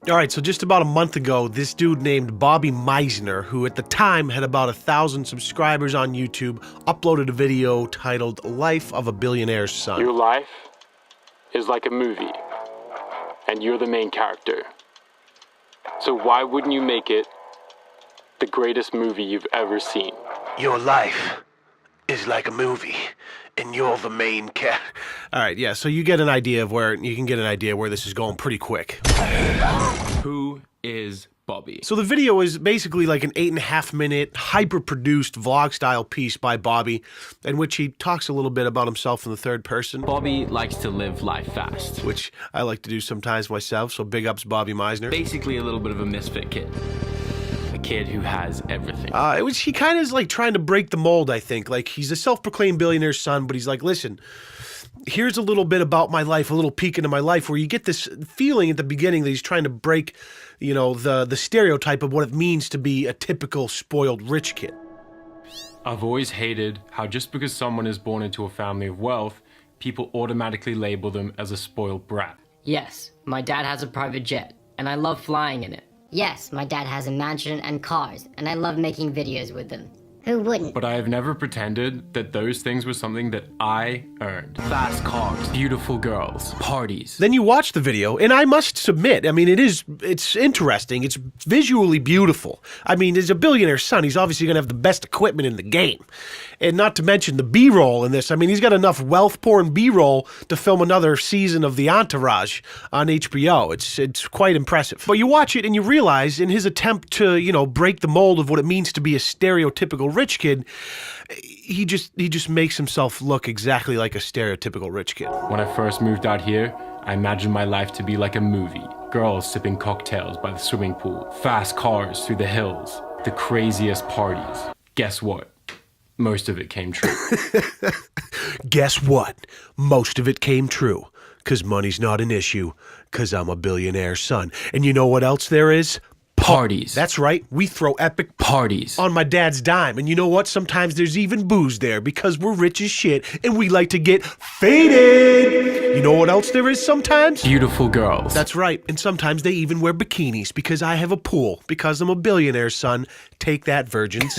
All right, so just about a month ago, this dude named Bobby Meisner, who at the time had about 1,000 subscribers on YouTube, uploaded a video titled Life of a Billionaire's Son. Your life is like a movie, and you're the main character. So why wouldn't you make it the greatest movie you've ever seen? Your life is like a movie, and you're the main character. All right, yeah, so you can get an idea where this is going pretty quick. Who is Bobby? So the video is basically like an 8.5-minute, hyper-produced vlog-style piece by Bobby, in which he talks a little bit about himself in the third person. Bobby likes to live life fast. Which I like to do sometimes myself, so big ups Bobby Meisner. Basically a little bit of a misfit kid. A kid who has everything. He kind of is like trying to break the mold, I think. Like, he's a self-proclaimed billionaire's son, but he's like, listen, here's a little bit about my life, a little peek into my life, where you get this feeling at the beginning that he's trying to break, you know, the stereotype of what it means to be a typical spoiled rich kid. I've always hated how just because someone is born into a family of wealth, people automatically label them as a spoiled brat. Yes, my dad has a private jet, and I love flying in it. Yes, my dad has a mansion and cars, and I love making videos with them. Who wouldn't? But I have never pretended that those things were something that I earned. Fast cars, beautiful girls, parties. Then you watch the video, and I must submit, I mean, it's interesting. It's visually beautiful. I mean, as a billionaire's son, he's obviously going to have the best equipment in the game. And not to mention the B-roll in this. I mean, he's got enough wealth porn B-roll to film another season of The Entourage on HBO. It's quite impressive. But you watch it and you realize in his attempt to, you know, break the mold of what it means to be a stereotypical rich kid, he just makes himself look exactly like a stereotypical rich kid. When I first moved out here, I imagined my life to be like a movie. Girls sipping cocktails by the swimming pool, fast cars through the hills, the craziest parties. Guess what? Most of it came true. Guess what? Most of it came true. Because money's not an issue. Because I'm a billionaire's son. And you know what else there is? Parties. That's right. We throw epic parties on my dad's dime. And you know what? Sometimes there's even booze there because we're rich as shit and we like to get faded. You know what else there is sometimes? Beautiful girls. That's right. And sometimes they even wear bikinis because I have a pool. Because I'm a billionaire's son. Take that, virgins.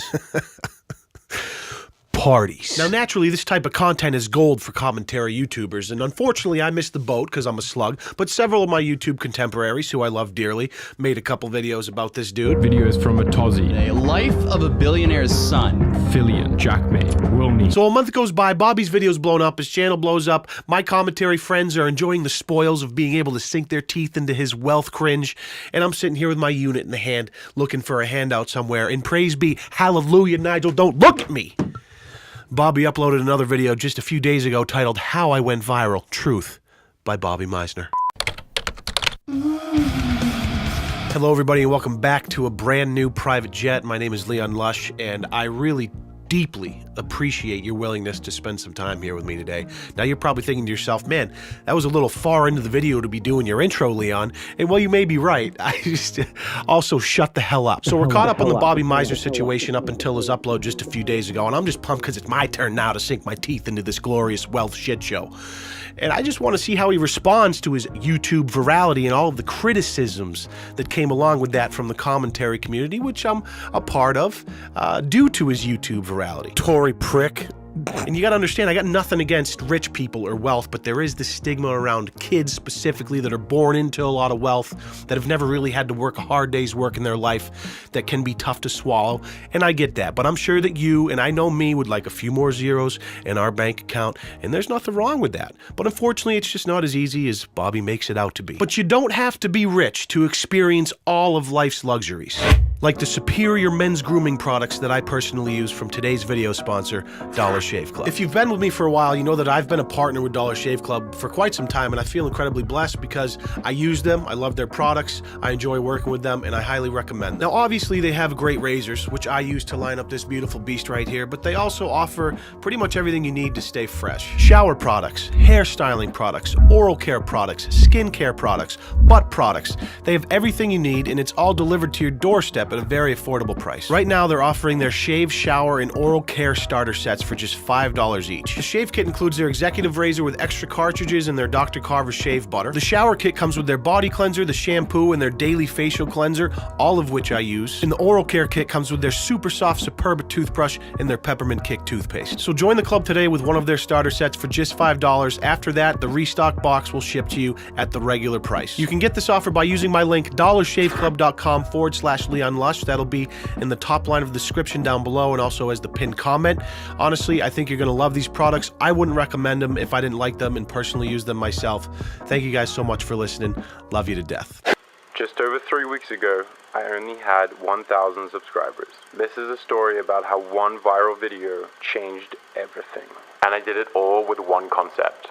Parties. Now, naturally, this type of content is gold for commentary YouTubers, and unfortunately, I missed the boat because I'm a slug, but several of my YouTube contemporaries, who I love dearly, made a couple videos about this dude. Videos from a Tozzy, A Life of a Billionaire's Son, Fillion, Jackmate, Wilney. So a month goes by, Bobby's video's blown up, his channel blows up, my commentary friends are enjoying the spoils of being able to sink their teeth into his wealth cringe, and I'm sitting here with my unit in the hand, looking for a handout somewhere, and praise be, hallelujah, Nigel, don't look at me! Bobby uploaded another video just a few days ago titled How I Went Viral, Truth, by Bobby Meisner. Hello everybody and welcome back to a brand new private jet. My name is Leon Lush and I really deeply appreciate your willingness to spend some time here with me today. Now you're probably thinking to yourself, man, that was a little far into the video to be doing your intro, Leon. And while you may be right, I just also shut the hell up. So we're caught up on the Bobby Meisner situation up until his upload just a few days ago, and I'm just pumped because it's my turn now to sink my teeth into this glorious wealth shit show. And I just want to see how he responds to his YouTube virality and all of the criticisms that came along with that from the commentary community, which I'm a part of, due to his YouTube virality. Tory prick. And you gotta understand, I got nothing against rich people or wealth, but there is this stigma around kids specifically that are born into a lot of wealth, that have never really had to work a hard day's work in their life, that can be tough to swallow, and I get that. But I'm sure that you, and I know me, would like a few more zeros in our bank account, and there's nothing wrong with that. But unfortunately, it's just not as easy as Bobby makes it out to be. But you don't have to be rich to experience all of life's luxuries. Like the superior men's grooming products that I personally use from today's video sponsor, Dollar Shave Club. If you've been with me for a while, you know that I've been a partner with Dollar Shave Club for quite some time, and I feel incredibly blessed because I use them, I love their products, I enjoy working with them, and I highly recommend them. Now, obviously, they have great razors, which I use to line up this beautiful beast right here, but they also offer pretty much everything you need to stay fresh. Shower products, hair styling products, oral care products, skin care products, butt products. They have everything you need, and it's all delivered to your doorstep but a very affordable price. Right now, they're offering their shave, shower, and oral care starter sets for just $5 each. The shave kit includes their executive razor with extra cartridges and their Dr. Carver shave butter. The shower kit comes with their body cleanser, the shampoo, and their daily facial cleanser, all of which I use. And the oral care kit comes with their super soft Superba toothbrush and their peppermint kick toothpaste. So join the club today with one of their starter sets for just $5. After that, the restock box will ship to you at the regular price. You can get this offer by using my link dollarshaveclub.com/Leon Lush. That'll be in the top line of the description down below and also as the pinned comment. Honestly, I think you're gonna love these products. I wouldn't recommend them if I didn't like them and personally use them myself. Thank you guys so much for listening. Love you to death. Just over 3 weeks ago, I only had 1,000 subscribers. This is a story about how one viral video changed everything. And I did it all with one concept.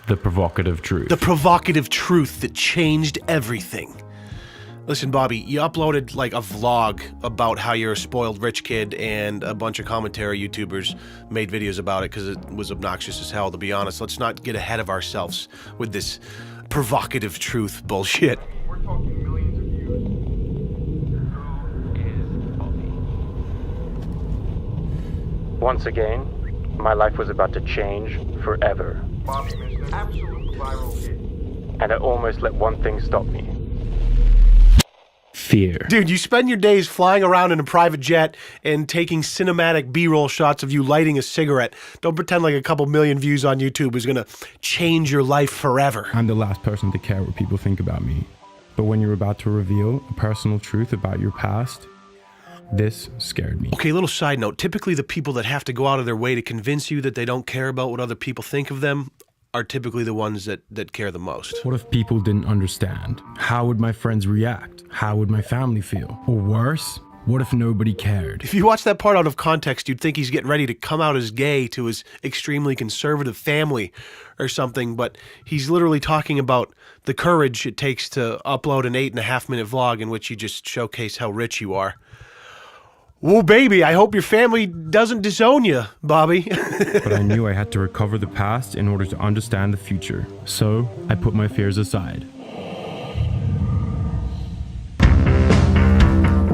The provocative truth. The provocative truth that changed everything. Listen, Bobby, you uploaded like a vlog about how you're a spoiled rich kid, and a bunch of commentary YouTubers made videos about it because it was obnoxious as hell, to be honest. Let's not get ahead of ourselves with this provocative truth bullshit. We're talking millions of views. Once again, my life was about to change forever. Bobby missed an absolute viral hit. And I almost let one thing stop me. Fear. Dude, you spend your days flying around in a private jet and taking cinematic B-roll shots of you lighting a cigarette. Don't pretend like a couple million views on YouTube is gonna change your life forever. I'm the last person to care what people think about me. But when you're about to reveal a personal truth about your past, this scared me. Okay, little side note. Typically the people that have to go out of their way to convince you that they don't care about what other people think of them are typically the ones that care the most. What if people didn't understand? How would my friends react? How would my family feel? Or worse, what if nobody cared? If you watch that part out of context, you'd think he's getting ready to come out as gay to his extremely conservative family or something, but he's literally talking about the courage it takes to upload an 8.5-minute vlog in which you just showcase how rich you are. Whoa, baby, I hope your family doesn't disown you, Bobby. But I knew I had to recover the past in order to understand the future. So I put my fears aside.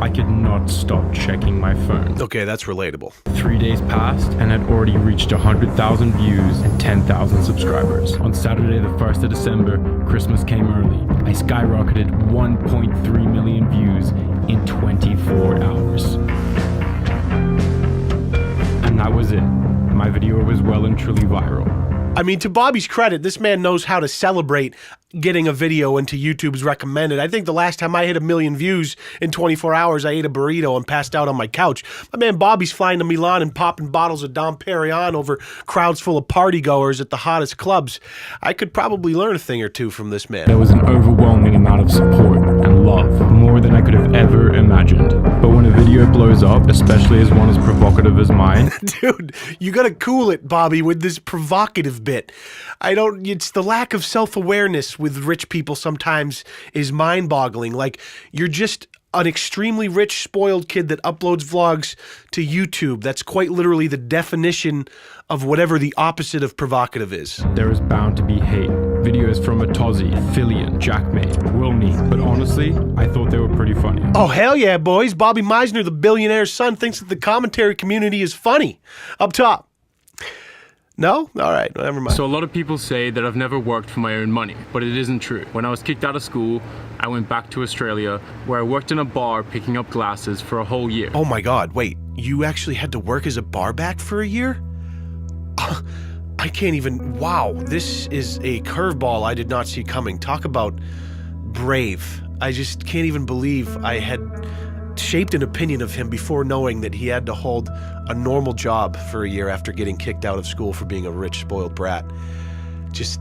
I could not stop checking my phone. Okay, that's relatable. 3 days passed and had already reached 100,000 views and 10,000 subscribers. On Saturday the 1st of December, Christmas came early. I skyrocketed 1.3 million views in 24 hours. And that was it. My video was well and truly viral. I mean, to Bobby's credit, this man knows how to celebrate getting a video into YouTube's recommended. I think the last time I hit 1 million views in 24 hours, I ate a burrito and passed out on my couch. My man Bobby's flying to Milan and popping bottles of Dom Perignon over crowds full of partygoers at the hottest clubs. I could probably learn a thing or two from this man. There was an overwhelming amount of support and love, more than I could have ever imagined. But when a video blows up, especially as one as provocative as mine... Dude, you gotta cool it, Bobby, with this provocative bit. It's the lack of self-awareness with rich people sometimes is mind-boggling. Like, you're just an extremely rich, spoiled kid that uploads vlogs to YouTube. That's quite literally the definition of whatever the opposite of provocative is. There is bound to be hate. Videos from Atozzi, Fillion, Jackmate, Wilney. But honestly, I thought they were pretty funny. Oh, hell yeah, boys. Bobby Meisner, the billionaire's son, thinks that the commentary community is funny. Up top. No? All right, never mind. So a lot of people say that I've never worked for my own money, but it isn't true. When I was kicked out of school, I went back to Australia, where I worked in a bar picking up glasses for a whole year. Oh my God, wait, you actually had to work as a bar back for a year? I can't even, wow, this is a curveball I did not see coming. Talk about brave. I just can't even believe I had shaped an opinion of him before knowing that he had to hold a normal job for a year after getting kicked out of school for being a rich, spoiled brat. Just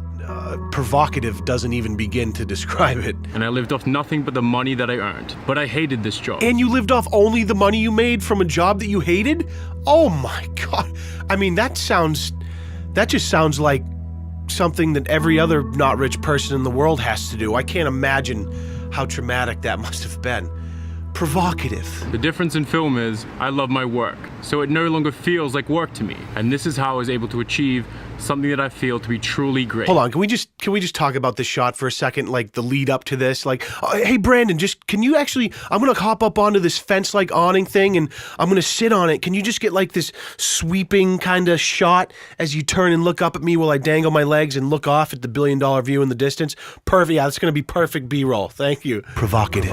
provocative doesn't even begin to describe it. And I lived off nothing but the money that I earned. But I hated this job. And you lived off only the money you made from a job that you hated? Oh my God. I mean, that just sounds like something that every other not rich person in the world has to do. I can't imagine how traumatic that must have been. Provocative. The difference in film is I love my work, so it no longer feels like work to me. And this is how I was able to achieve something that I feel to be truly great. Hold on, can we just can we just talk about this shot for a second? Like the lead up to this, like, oh, hey Brandon, just can you actually? I'm gonna hop up onto this fence like awning thing, and I'm gonna sit on it. Can you just get like this sweeping kind of shot as you turn and look up at me while I dangle my legs and look off at the $1 billion view in the distance? Perfect. Yeah, that's gonna be perfect B-roll. Thank you. Provocative.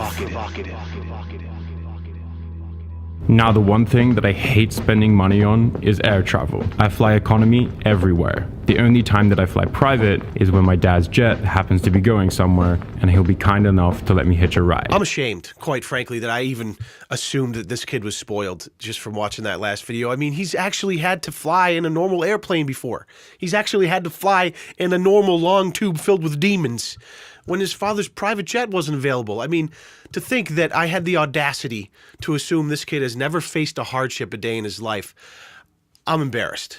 Now, the one thing that I hate spending money on is air travel. I fly economy everywhere. The only time that I fly private is when my dad's jet happens to be going somewhere and he'll be kind enough to let me hitch a ride. I'm ashamed, quite frankly, that I even assumed that this kid was spoiled just from watching that last video. I mean, he's actually had to fly in a normal airplane before. He's actually had to fly in a normal long tube filled with demons when his father's private jet wasn't available. I mean, to think that I had the audacity to assume this kid has never faced a hardship a day in his life, I'm embarrassed.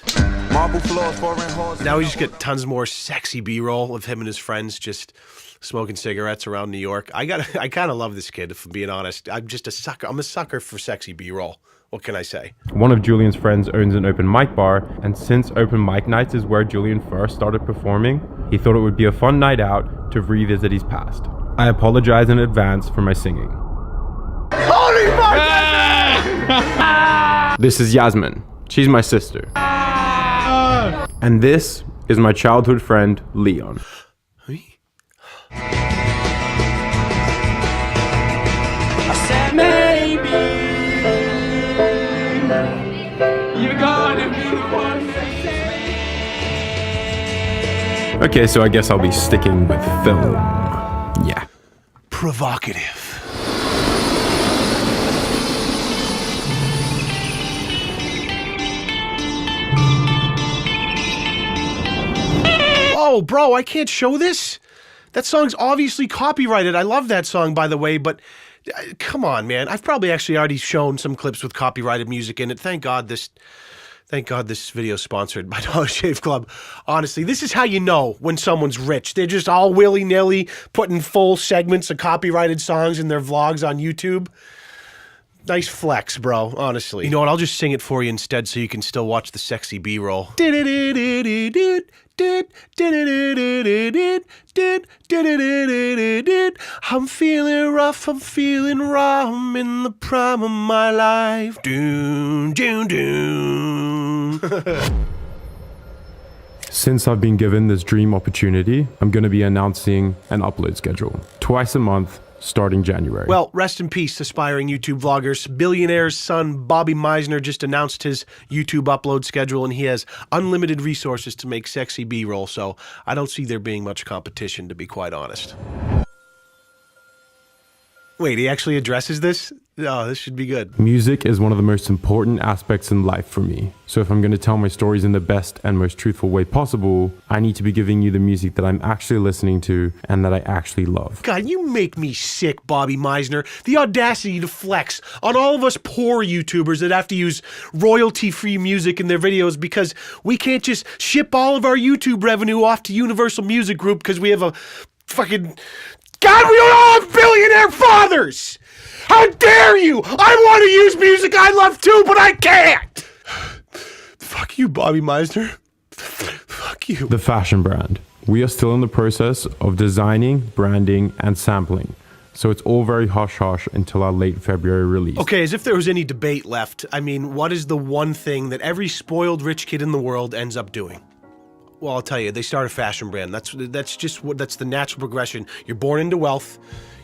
Now we just get tons more sexy B-roll of him and his friends just smoking cigarettes around New York. I kind of love this kid, if I'm being honest. I'm just a sucker. I'm a sucker for sexy B-roll. What can I say? One of Julian's friends owns an open mic bar, and since open mic nights is where Julian first started performing, he thought it would be a fun night out to revisit his past. I apologize in advance for my singing. Holy fuck! This is Yasmin. She's my sister. And this is my childhood friend, Leon. I said maybe you're gonna be the one. Okay, so I guess I'll be sticking with film. Yeah. Provocative. Oh, bro, I can't show this? That song's obviously copyrighted. I love that song, by the way, but come on, man. I've probably actually already shown some clips with copyrighted music in it. Thank God this video is sponsored by Dollar Shave Club. Honestly, this is how you know when someone's rich. They're just all willy-nilly putting full segments of copyrighted songs in their vlogs on YouTube. Nice flex, bro, honestly. You know what, I'll just sing it for you instead so you can still watch the sexy B-roll. I'm feeling rough, I'm feeling raw, I'm in the prime of my life. Doom, doom, doom. Since I've been given this dream opportunity, I'm going to be announcing an upload schedule. Twice a month, starting January. Well, rest in peace, aspiring YouTube vloggers. Billionaire's son, Bobby Meisner, just announced his YouTube upload schedule, and he has unlimited resources to make sexy B-roll, so I don't see there being much competition, to be quite honest. Wait, he actually addresses this? Oh, this should be good. Music is one of the most important aspects in life for me. So if I'm going to tell my stories in the best and most truthful way possible, I need to be giving you the music that I'm actually listening to and that I actually love. God, you make me sick, Bobby Meisner. The audacity to flex on all of us poor YouTubers that have to use royalty-free music in their videos because we can't just ship all of our YouTube revenue off to Universal Music Group because we have a fucking... God, we don't all have billionaire fathers! How dare you! I want to use music I love too, but I can't! Fuck you, Bobby Meisner. Fuck you. The fashion brand. We are still in the process of designing, branding, and sampling. So it's all very hush-hush until our late February release. Okay, as if there was any debate left. I mean, what is the one thing that every spoiled rich kid in the world ends up doing? Well, I'll tell you, they start a fashion brand. That's the natural progression. You're born into wealth.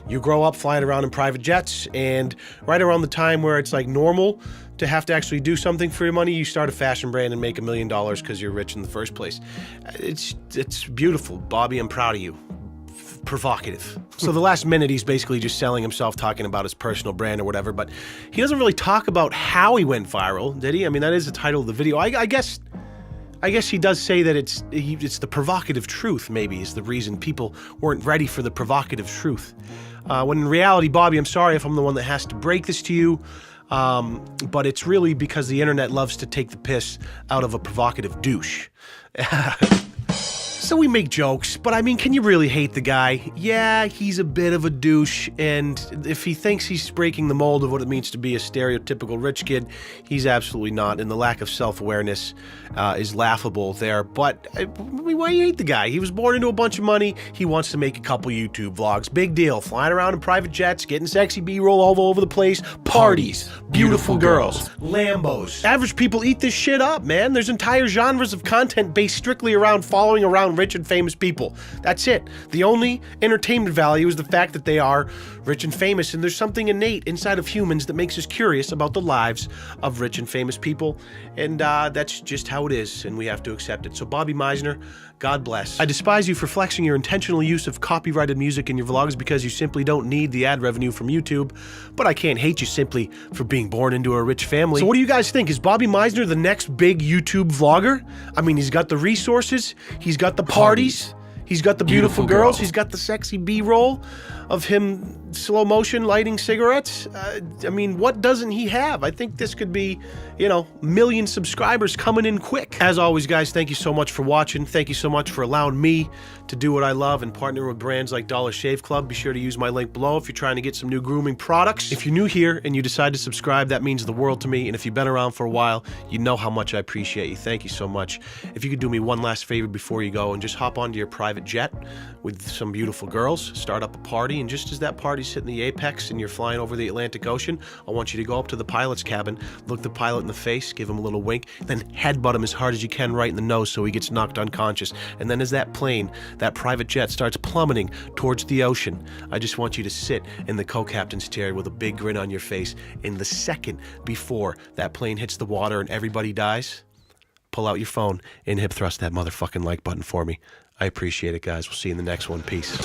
You grow up flying around in private jets, and right around the time where it's like normal to have to actually do something for your money, you start a fashion brand and make $1 million because you're rich in the first place. It's beautiful, Bobby. I'm proud of you. Provocative. So the last minute, he's basically just selling himself, talking about his personal brand or whatever, but he doesn't really talk about how he went viral, did he? I mean, that is the title of the video. I guess he does say that it's the provocative truth, maybe, is the reason people weren't ready for the provocative truth. When in reality, Bobby, I'm sorry if I'm the one that has to break this to you, but it's really because the internet loves to take the piss out of a provocative douche. So we make jokes, but I mean, can you really hate the guy? Yeah, he's a bit of a douche, and if he thinks he's breaking the mold of what it means to be a stereotypical rich kid, he's absolutely not, and the lack of self-awareness is laughable there. But why you hate the guy? He was born into a bunch of money. He wants to make a couple YouTube vlogs. Big deal. Flying around in private jets, getting sexy B-roll all over the place. Parties. Beautiful girls. Lambos. Average people eat this shit up, man. There's entire genres of content based strictly around following around rich and famous people. That's it. The only entertainment value is the fact that they are rich and famous, and there's something innate inside of humans that makes us curious about the lives of rich and famous people, and that's just how it is, and we have to accept it. So Bobby Meisner, God bless. I despise you for flexing your intentional use of copyrighted music in your vlogs because you simply don't need the ad revenue from YouTube, but I can't hate you simply for being born into a rich family. So what do you guys think? Is Bobby Meisner the next big YouTube vlogger? I mean, he's got the resources, he's got the parties, he's got the beautiful girls, he's got the sexy B-roll of him slow motion lighting cigarettes. I mean, what doesn't he have? I think this could be, you know, million subscribers coming in quick. As always, guys, thank you so much for watching. Thank you so much for allowing me to do what I love and partner with brands like Dollar Shave Club. Be sure to use my link below if you're trying to get some new grooming products. If you're new here and you decide to subscribe, that means the world to me. And if you've been around for a while, you know how much I appreciate you. Thank you so much. If you could do me one last favor before you go and just hop onto your private jet with some beautiful girls, start up a party, and just as that party's hitting the apex and you're flying over the Atlantic Ocean, I want you to go up to the pilot's cabin, look the pilot in the face, give him a little wink, then headbutt him as hard as you can right in the nose so he gets knocked unconscious. And then as that plane, that private jet, starts plummeting towards the ocean, I just want you to sit in the co-captain's chair with a big grin on your face. In the second before that plane hits the water and everybody dies, pull out your phone and hip thrust that motherfucking like button for me. I appreciate it, guys. We'll see you in the next one. Peace.